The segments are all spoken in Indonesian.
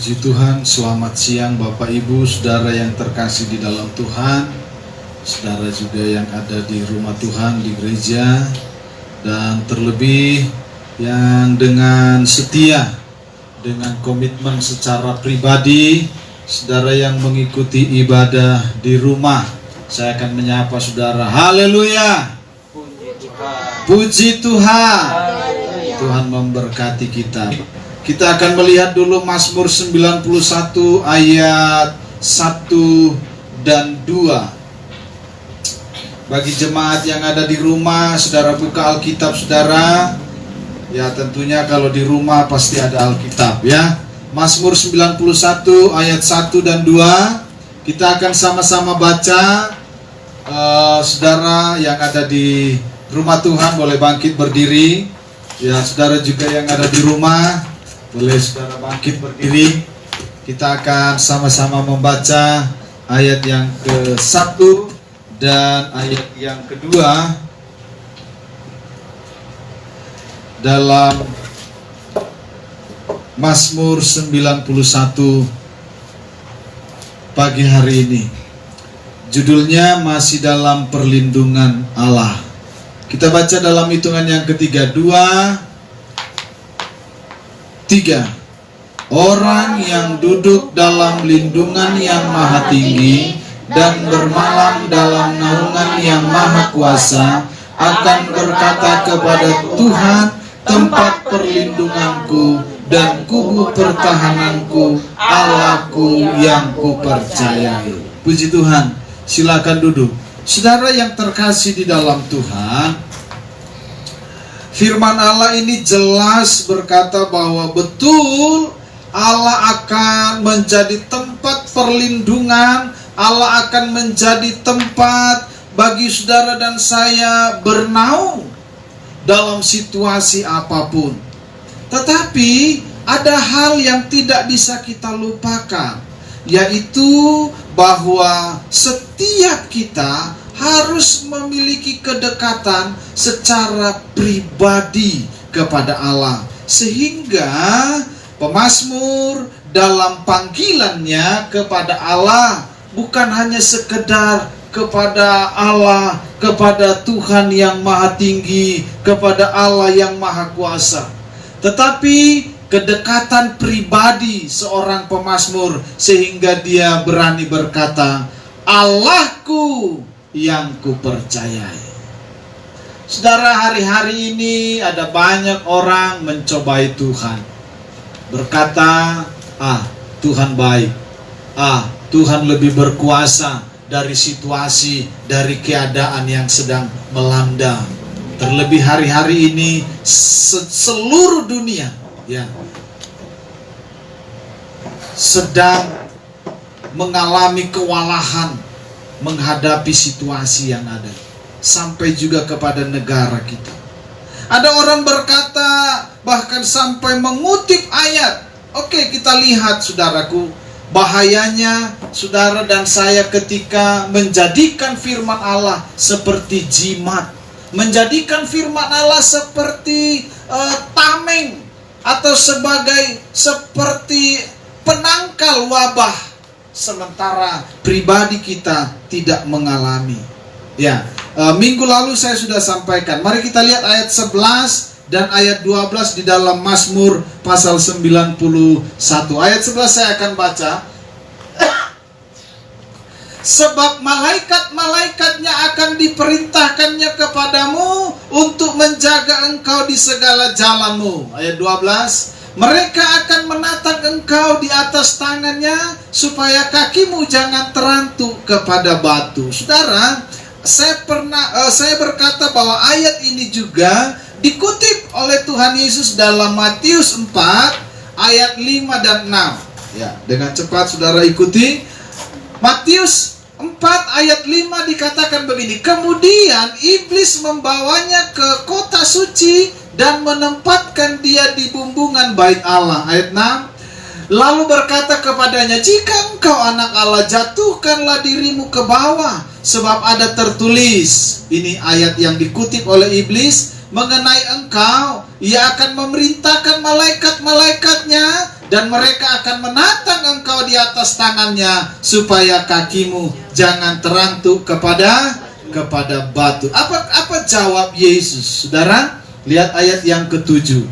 Puji Tuhan, selamat siang Bapak Ibu, Saudara yang terkasih di dalam Tuhan, Saudara juga yang ada di rumah Tuhan, di gereja, dan terlebih yang dengan setia, dengan komitmen secara pribadi, Saudara yang mengikuti ibadah di rumah. Saya akan menyapa Saudara. Haleluya! Puji Tuhan! Tuhan memberkati kita. Kita akan melihat dulu Mazmur 91 ayat 1 dan 2. Bagi jemaat yang ada di rumah, saudara buka Alkitab saudara. Ya tentunya kalau di rumah pasti ada Alkitab ya. Mazmur 91 ayat 1 dan 2. Kita akan sama-sama baca. Saudara yang ada di rumah Tuhan boleh bangkit berdiri. Ya saudara juga yang ada di rumah boleh saudara bangkit berdiri. Kita akan sama-sama membaca ayat yang ke-1 dan ayat yang kedua dalam Mazmur 91 pagi hari ini. Judulnya masih dalam perlindungan Allah. Kita baca dalam hitungan yang ketiga. 2, 3. Orang yang duduk dalam lindungan yang maha tinggi dan bermalam dalam naungan yang maha kuasa akan berkata kepada Tuhan, tempat perlindunganku dan kubu pertahananku, Allahku yang kupercayai. Puji Tuhan. Silakan duduk. Saudara yang terkasih di dalam Tuhan, firman Allah ini jelas berkata bahwa betul Allah akan menjadi tempat perlindungan, Allah akan menjadi tempat bagi saudara dan saya bernaung dalam situasi apapun. Tetapi ada hal yang tidak bisa kita lupakan, yaitu bahwa setiap kita harus memiliki kedekatan secara pribadi kepada Allah. Sehingga pemazmur dalam panggilannya kepada Allah bukan hanya sekedar kepada Allah, kepada Tuhan yang maha tinggi, kepada Allah yang maha kuasa, tetapi kedekatan pribadi seorang pemazmur sehingga dia berani berkata, Allahku yang kupercayai. Saudara, hari-hari ini ada banyak orang mencobai Tuhan, berkata, Tuhan baik, Tuhan lebih berkuasa dari situasi, dari keadaan yang sedang melanda. Terlebih hari-hari ini seluruh dunia ya sedang mengalami kewalahan menghadapi situasi yang ada, sampai juga kepada negara kita. Ada orang berkata, bahkan sampai mengutip ayat. Oke, kita lihat saudaraku, bahayanya saudara dan saya ketika menjadikan firman Allah seperti jimat, menjadikan firman Allah seperti tameng, atau seperti penangkal wabah, sementara pribadi kita tidak mengalami. Ya, minggu lalu saya sudah sampaikan. Mari kita lihat ayat 11 dan ayat 12 di dalam Mazmur pasal 91. Ayat 11 saya akan baca. Sebab malaikat-malaikatnya akan diperintahkannya kepadamu untuk menjaga engkau di segala jalanmu. Ayat 12. Mereka akan menatang engkau di atas tangannya supaya kakimu jangan terantuk kepada batu. Saudara, saya berkata bahwa ayat ini juga dikutip oleh Tuhan Yesus dalam Matius 4 ayat 5 dan 6. Ya, dengan cepat saudara ikuti. Matius 4 ayat 5 dikatakan begini. Kemudian iblis membawanya ke kota suci dan menempatkan dia di bumbungan bait Allah. Ayat 6. Lalu berkata kepadanya, jika engkau anak Allah, jatuhkanlah dirimu ke bawah, sebab ada tertulis. Ini ayat yang dikutip oleh iblis mengenai engkau. Ia akan memerintahkan malaikat-malaikatnya dan mereka akan menatang engkau di atas tangannya, supaya kakimu jangan terantuk kepada batu. Apa jawab Yesus? Saudara, lihat ayat yang ke-7.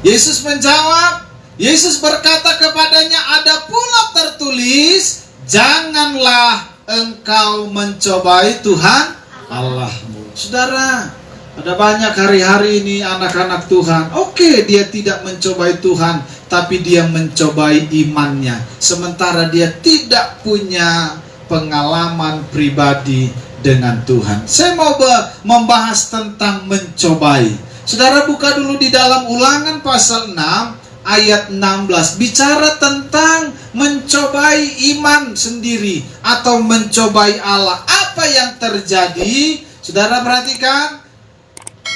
Yesus menjawab, Yesus berkata kepadanya, ada pula tertulis, janganlah engkau mencobai Tuhan Allahmu. Saudara, ada banyak hari-hari ini anak-anak Tuhan, oke, dia tidak mencobai Tuhan, tapi dia mencobai imannya, sementara dia tidak punya pengalaman pribadi dengan Tuhan. Saya mau membahas tentang mencobai. Saudara, buka dulu di dalam Ulangan pasal 6 ayat 16, bicara tentang mencobai iman sendiri atau mencobai Allah. Apa yang terjadi? Saudara perhatikan,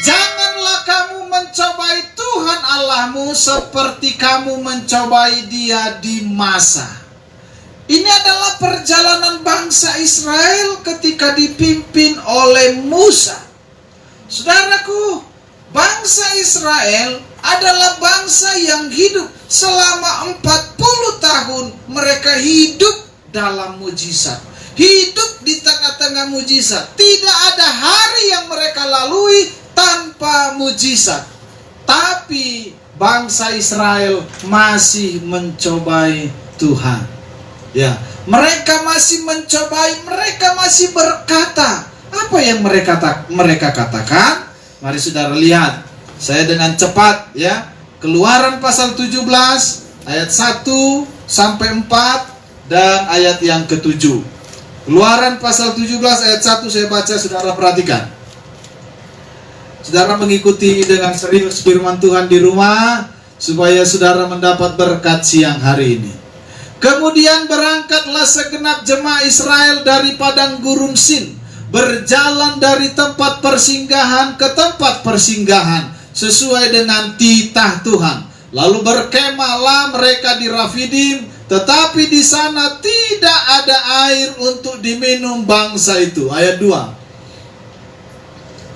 janganlah kamu mencobai Tuhan Allahmu seperti kamu mencobai Dia di masa. Ini adalah perjalanan bangsa Israel ketika dipimpin oleh Musa. Saudaraku, bangsa Israel adalah bangsa yang hidup selama 40 tahun. Mereka hidup dalam mujizat, hidup di tengah-tengah mujizat. Tidak ada hari yang mereka lalui tanpa mujizat. Tapi bangsa Israel masih mencobai Tuhan. Ya, mereka masih mencobai, mereka masih berkata. Apa yang mereka katakan? Mari saudara lihat. Saya dengan cepat ya. Keluaran pasal 17 ayat 1 sampai 4 dan ayat yang ke-7. Keluaran pasal 17 ayat 1 saya baca, saudara perhatikan. Saudara mengikuti dengan serius firman Tuhan di rumah, supaya saudara mendapat berkat siang hari ini. Kemudian berangkatlah segenap jemaah Israel dari padang gurun Sin, berjalan dari tempat persinggahan ke tempat persinggahan, sesuai dengan titah Tuhan. Lalu berkemahlah mereka di Rafidim, tetapi di sana tidak ada air untuk diminum bangsa itu. Ayat 2.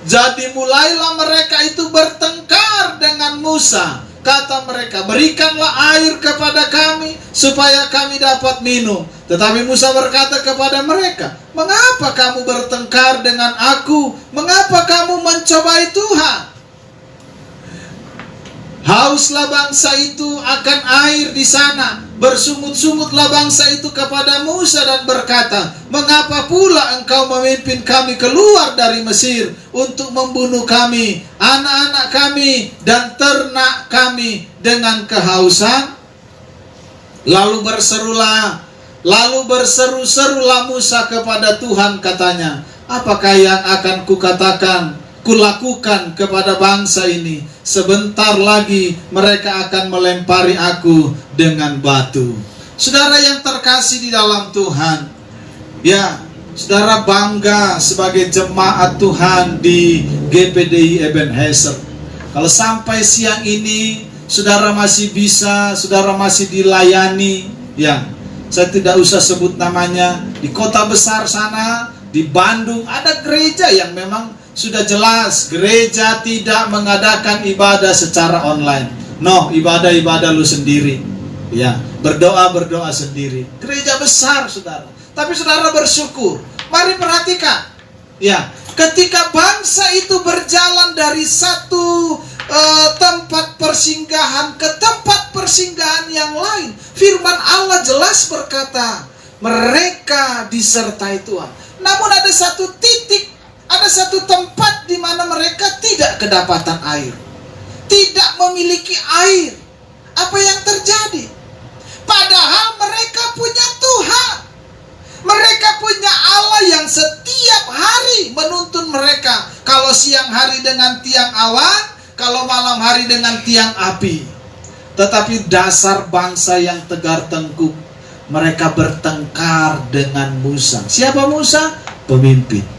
Jadi mulailah mereka itu bertengkar dengan Musa. Kata mereka, berikanlah air kepada kami, supaya kami dapat minum. Tetapi Musa berkata kepada mereka, mengapa kamu bertengkar dengan aku? Mengapa kamu mencobai Tuhan? Hauslah bangsa itu akan air di sana. Bersungut-sungutlah bangsa itu kepada Musa dan berkata, mengapa pula engkau memimpin kami keluar dari Mesir untuk membunuh kami, anak-anak kami, dan ternak kami dengan kehausan? Lalu berseru-serulah Musa kepada Tuhan, katanya, apakah yang akan kulakukan kepada bangsa ini? Sebentar lagi mereka akan melempari aku dengan batu. Saudara yang terkasih di dalam Tuhan, ya, saudara bangga sebagai jemaat Tuhan di GPDI Ebenezer. Kalau sampai siang ini saudara masih bisa, saudara masih dilayani, ya, saya tidak usah sebut namanya, di kota besar sana, di Bandung, ada gereja yang memang sudah jelas gereja tidak mengadakan ibadah secara online. No, ibadah lu sendiri. Ya, berdoa sendiri. Gereja besar, saudara. Tapi saudara bersyukur. Mari perhatikan. Ya, ketika bangsa itu berjalan dari satu tempat persinggahan ke tempat persinggahan yang lain, firman Allah jelas berkata, mereka disertai Tuhan. Namun ada satu titik, ada satu tempat di mana mereka tidak kedapatan air, tidak memiliki air. Apa yang terjadi? Padahal mereka punya Tuhan, mereka punya Allah yang setiap hari menuntun mereka. Kalau siang hari dengan tiang awan, kalau malam hari dengan tiang api. Tetapi dasar bangsa yang tegar tengkuk, mereka bertengkar dengan Musa. Siapa Musa? Pemimpin.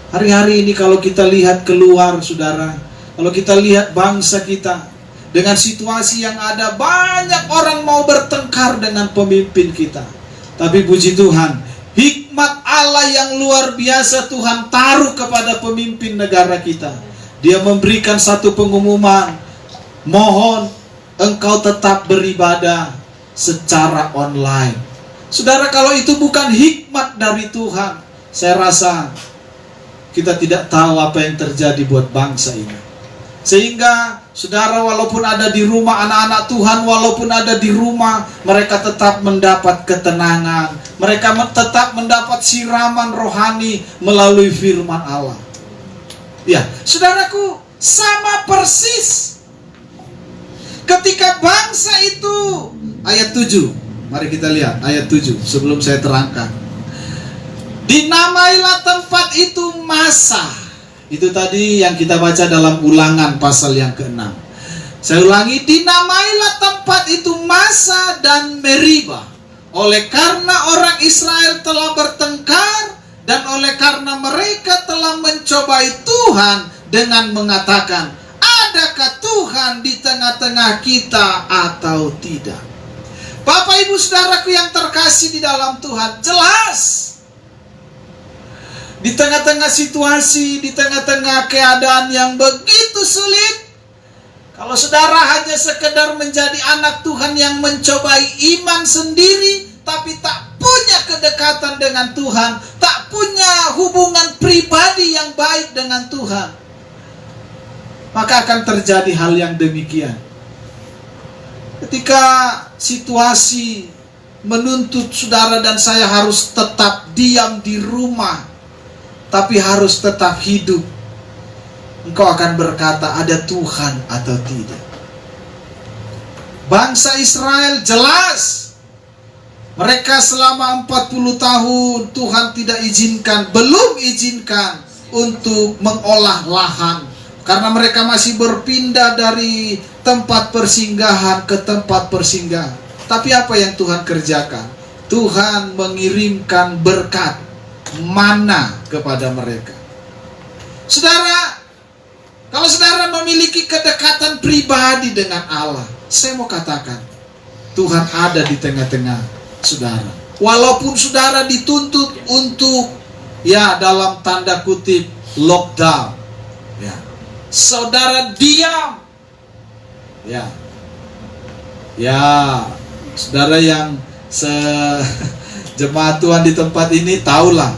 Hari-hari ini kalau kita lihat keluar, saudara, kalau kita lihat bangsa kita, dengan situasi yang ada, banyak orang mau bertengkar dengan pemimpin kita. Tapi puji Tuhan, hikmat Allah yang luar biasa Tuhan taruh kepada pemimpin negara kita. Dia memberikan satu pengumuman, mohon engkau tetap beribadah secara online. Saudara, kalau itu bukan hikmat dari Tuhan, saya rasa kita tidak tahu apa yang terjadi buat bangsa ini. Sehingga saudara, walaupun ada di rumah, anak-anak Tuhan walaupun ada di rumah, mereka tetap mendapat ketenangan, mereka tetap mendapat siraman rohani melalui firman Allah. Ya, saudaraku, sama persis ketika bangsa itu, ayat 7, mari kita lihat ayat 7 sebelum saya terangkan. Dinamailah tempat itu Massa. Itu tadi yang kita baca dalam Ulangan pasal yang ke-6. Saya ulangi, dinamailah tempat itu Massa dan Meribah, oleh karena orang Israel telah bertengkar dan oleh karena mereka telah mencobai Tuhan dengan mengatakan, adakah Tuhan di tengah-tengah kita atau tidak? Bapak ibu saudaraku yang terkasih di dalam Tuhan, jelas di tengah-tengah situasi, di tengah-tengah keadaan yang begitu sulit, kalau saudara hanya sekedar menjadi anak Tuhan yang mencobai iman sendiri, tapi tak punya kedekatan dengan Tuhan, tak punya hubungan pribadi yang baik dengan Tuhan, maka akan terjadi hal yang demikian. Ketika situasi menuntut saudara dan saya harus tetap diam di rumah, tapi harus tetap hidup, engkau akan berkata, ada Tuhan atau tidak? Bangsa Israel jelas, mereka selama 40 tahun Tuhan tidak izinkan, belum izinkan untuk mengolah lahan, karena mereka masih berpindah dari tempat persinggahan ke tempat persinggahan. Tapi apa yang Tuhan kerjakan? Tuhan mengirimkan berkat mana kepada mereka. Saudara, kalau saudara memiliki kedekatan pribadi dengan Allah, saya mau katakan, Tuhan ada di tengah-tengah saudara. Walaupun saudara dituntut untuk, ya dalam tanda kutip, lockdown, ya, saudara diam, ya, saudara yang jemaat Tuhan di tempat ini tahulah,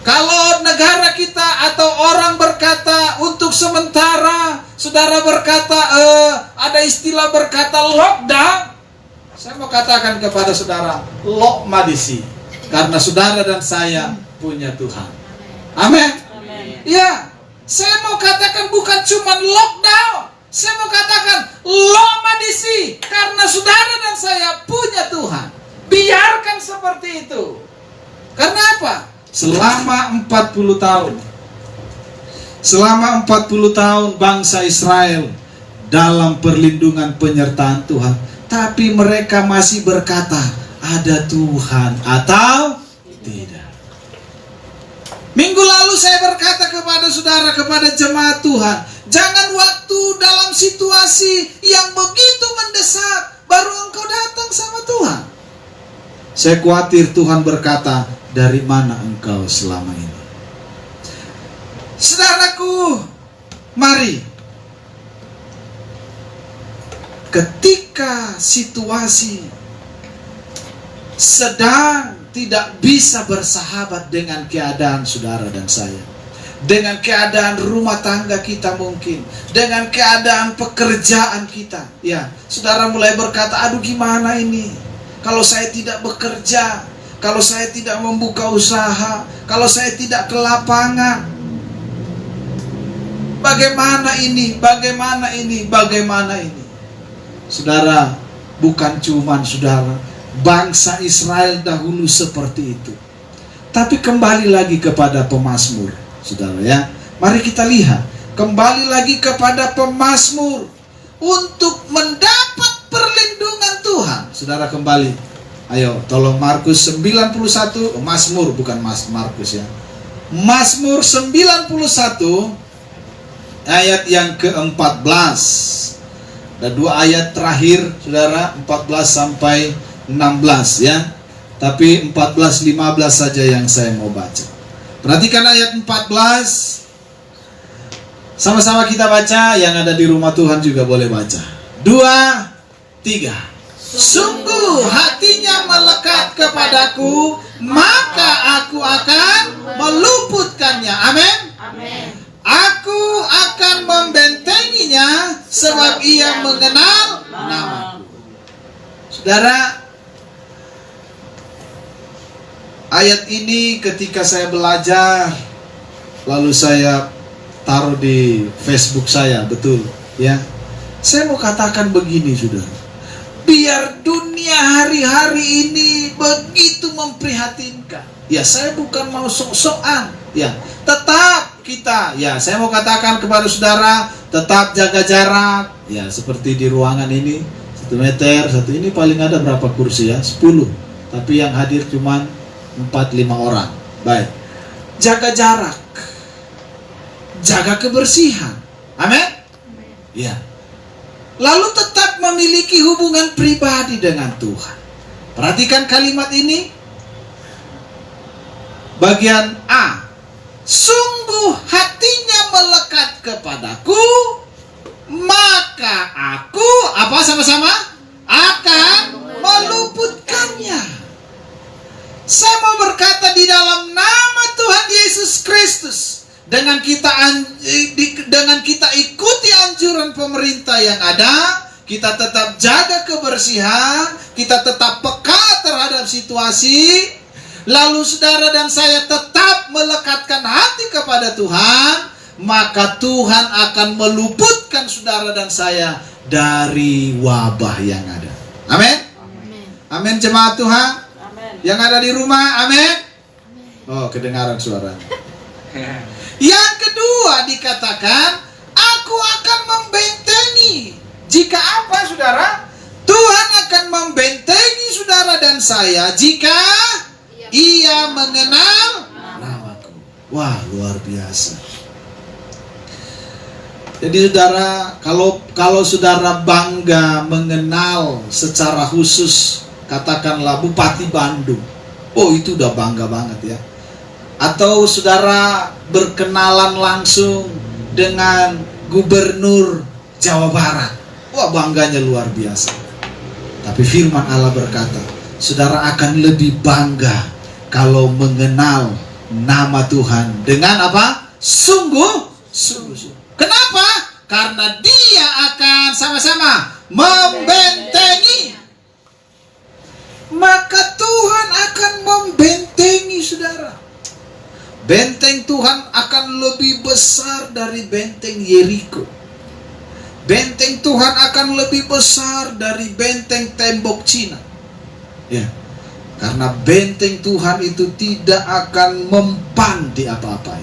kalau negara kita atau orang berkata untuk sementara, saudara berkata ada istilah berkata lockdown, saya mau katakan kepada saudara, lokmadisi, karena saudara dan saya punya Tuhan. Amin. Ya, saya mau katakan bukan cuma lockdown, saya mau katakan lokmadisi, karena saudara dan saya punya Tuhan. Biarkan seperti itu. Karena apa? Selama 40 tahun, selama 40 tahun bangsa Israel dalam perlindungan penyertaan Tuhan, tapi mereka masih berkata, ada Tuhan atau tidak. Minggu lalu saya berkata kepada saudara, kepada jemaat Tuhan, jangan waktu dalam situasi yang begitu mendesak baru engkau datang sama Tuhan. Saya khawatir Tuhan berkata, dari mana engkau selama ini? Saudaraku, mari, ketika situasi sedang tidak bisa bersahabat dengan keadaan saudara dan saya, dengan keadaan rumah tangga kita mungkin, dengan keadaan pekerjaan kita, ya, saudara mulai berkata, aduh gimana ini? Kalau saya tidak bekerja, kalau saya tidak membuka usaha, kalau saya tidak ke lapangan, bagaimana ini? Bagaimana ini? Bagaimana ini? Saudara, bukan cuma saudara, bangsa Israel dahulu seperti itu. Tapi kembali lagi kepada pemazmur, saudara ya. Mari kita lihat, kembali lagi kepada pemazmur untuk mendapat perlindungan Tuhan. Saudara kembali, ayo tolong Markus 91, Mazmur bukan Markus ya, Mazmur 91 ayat yang ke-14. Ada dua ayat terakhir saudara, 14 sampai 16 ya, tapi 14-15 saja yang saya mau baca. Perhatikan ayat 14, sama-sama kita baca, yang ada di rumah Tuhan juga boleh baca. 2, 3. Sungguh hatinya melekat kepadaku, maka aku akan meluputkannya. Amin. Amin. Aku akan membentenginya sebab ia mengenal namaku. Saudara, ayat ini ketika saya belajar, lalu saya taruh di Facebook saya, betul ya. Saya mau katakan begini, saudara. Biar dunia hari-hari ini begitu memprihatinkan. Ya, saya bukan mau sok-sokan. Ya, tetap kita, ya, saya mau katakan kepada saudara, tetap jaga jarak. Ya, seperti di ruangan ini, 1 meter, ini paling ada berapa kursi ya? 10. Tapi yang hadir cuma 4-5 orang. Baik. Jaga jarak. Jaga kebersihan. Amin? Ya. Lalu tetap memiliki hubungan pribadi dengan Tuhan. Perhatikan kalimat ini. Bagian A. Sungguh hatinya melekat kepadaku, maka aku, apa sama-sama? Akan meluputkannya. Saya mau berkata di dalam nama Tuhan Yesus Kristus, dengan kita ikuti anjuran pemerintah yang ada, kita tetap jaga kebersihan, kita tetap peka terhadap situasi, lalu saudara dan saya tetap melekatkan hati kepada Tuhan, maka Tuhan akan meluputkan saudara dan saya dari wabah yang ada. Amin. Amin, jemaat Tuhan. Amin. Yang ada di rumah, amin. Oh, kedengaran suaranya. Yang kedua dikatakan, aku akan membentengi. Jika apa, saudara? Tuhan akan membentengi saudara dan saya jika ia mengenal namaku. Wah, luar biasa. Jadi saudara, kalau saudara bangga mengenal secara khusus, katakanlah Bupati Bandung. Oh, itu udah bangga banget ya. Atau saudara berkenalan langsung dengan Gubernur Jawa Barat. Wah, bangganya luar biasa. Tapi firman Allah berkata, saudara akan lebih bangga kalau mengenal nama Tuhan dengan apa? Sungguh-sungguh. Kenapa? Karena Dia akan sama-sama membentengi. Maka Tuhan akan membentengi saudara. Benteng Tuhan akan lebih besar dari benteng Yeriko. Benteng Tuhan akan lebih besar dari benteng tembok Cina. Ya. Karena benteng Tuhan itu tidak akan mempan di apa-apa.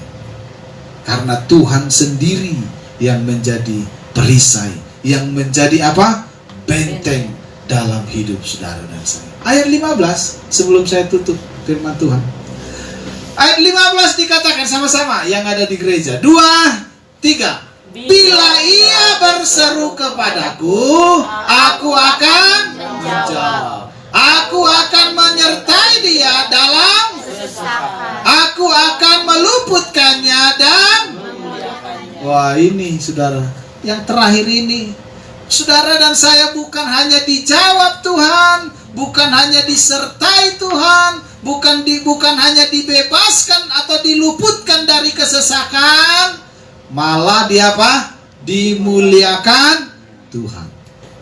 Karena Tuhan sendiri yang menjadi perisai, yang menjadi apa? Benteng dalam hidup saudara dan saya. Ayat 15 sebelum saya tutup firman Tuhan. Ayat 15 dikatakan sama-sama yang ada di gereja. 2, 3. Bila ia berseru kepadaku, aku akan menjawab. Aku akan menyertai dia dalam Kesesakan. Aku akan meluputkannya dan wah, ini saudara, yang terakhir ini, saudara dan saya bukan hanya dijawab Tuhan, bukan hanya disertai Tuhan, bukan hanya dibebaskan atau diluputkan dari kesesakan, malah dia apa? Dimuliakan Tuhan.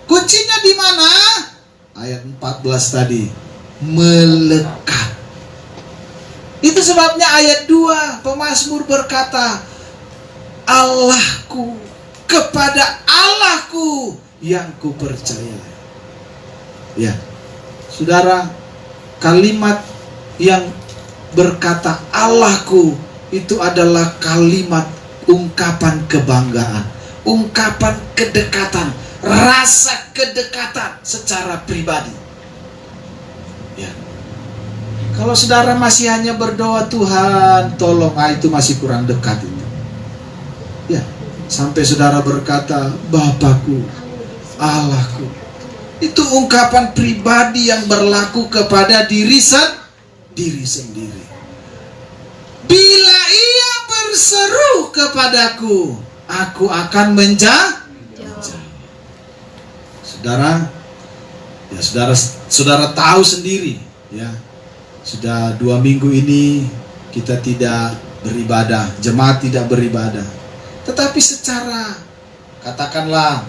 Kuncinya di mana? Ayat 14 tadi, melekat. Itu sebabnya ayat 2 pemazmur berkata, Allahku, kepada Allahku yang kupercaya. Ya, saudara, kalimat yang berkata Allahku itu adalah kalimat ungkapan kebanggaan, ungkapan kedekatan, rasa kedekatan secara pribadi. Ya. Kalau saudara masih hanya berdoa Tuhan tolong, itu masih kurang dekat itu. Ya, sampai saudara berkata Bapakku, Allahku, itu ungkapan pribadi yang berlaku kepada diri sendiri. Bila ia berseru kepadaku, aku akan menjawab. Saudara, ya saudara tahu sendiri, ya, sudah 2 minggu ini kita tidak beribadah, jemaat tidak beribadah. Tetapi secara, katakanlah,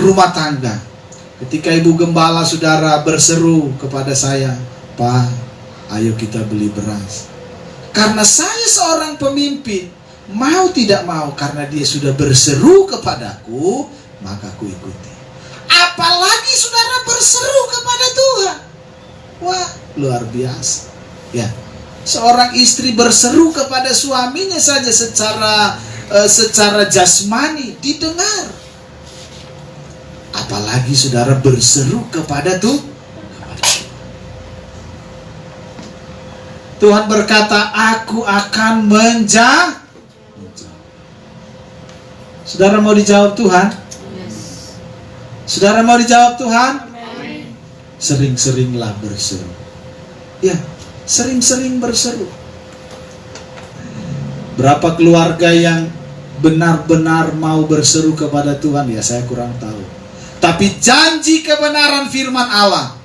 rumah tangga, ketika ibu gembala saudara berseru kepada saya, "Pak, ayo kita beli beras." Karena saya seorang pemimpin, mau tidak mau, karena dia sudah berseru kepadaku, maka aku ikuti. Apalagi saudara berseru kepada Tuhan. Wah, luar biasa. Ya, seorang istri berseru kepada suaminya saja secara jasmani didengar. Apalagi saudara berseru kepada Tuhan. Tuhan berkata, "Aku akan menjawab." Saudara mau dijawab Tuhan? Saudara mau dijawab Tuhan? Sering-seringlah berseru. Ya, sering-sering berseru. Berapa keluarga yang benar-benar mau berseru kepada Tuhan? Ya, saya kurang tahu. Tapi janji kebenaran firman Allah,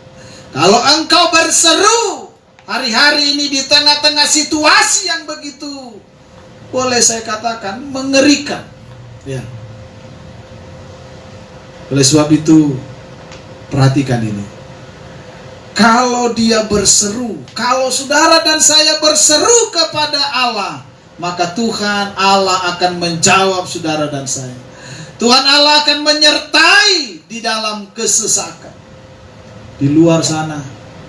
kalau engkau berseru hari-hari ini di tengah-tengah situasi yang begitu, boleh saya katakan, mengerikan. Ya. Oleh sebab itu, perhatikan ini. Kalau dia berseru, kalau saudara dan saya berseru kepada Allah, maka Tuhan Allah akan menjawab saudara dan saya. Tuhan Allah akan menyertai di dalam kesesakan. Di luar sana,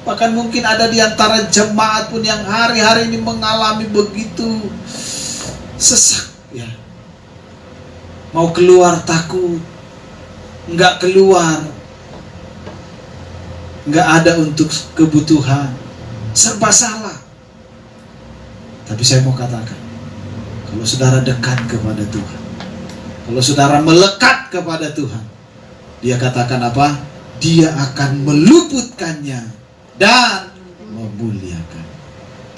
bahkan mungkin ada di antara jemaat pun yang hari-hari ini mengalami begitu sesak, ya. Mau keluar takut, nggak keluar, nggak ada untuk kebutuhan, serba salah. Tapi saya mau katakan, kalau saudara dekat kepada Tuhan, kalau saudara melekat kepada Tuhan, dia katakan apa? Dia akan meluputkannya dan memuliakan.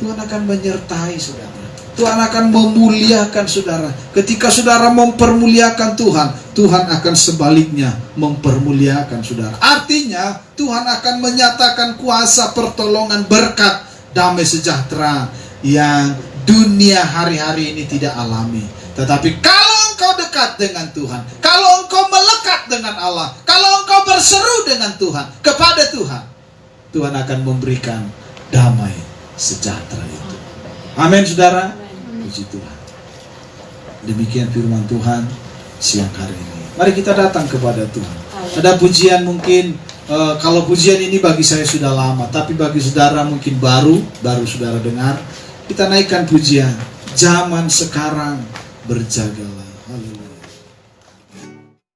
Tuhan akan menyertai saudara. Tuhan akan memuliakan saudara. Ketika saudara mempermuliakan Tuhan, Tuhan akan sebaliknya mempermuliakan saudara. Artinya, Tuhan akan menyatakan kuasa, pertolongan, berkat, damai sejahtera yang dunia hari-hari ini tidak alami. Tetapi kalau engkau dekat dengan Tuhan, kalau engkau melekat dengan Allah, kalau engkau berseru dengan Tuhan, kepada Tuhan, Tuhan akan memberikan damai sejahtera itu. Amin, saudara. Puji Tuhan. Demikian firman Tuhan siang hari ini. Mari kita datang kepada Tuhan. Ada pujian mungkin, kalau pujian ini bagi saya sudah lama, tapi bagi saudara mungkin baru saudara dengar. Kita naikkan pujian. Zaman sekarang berjagalah.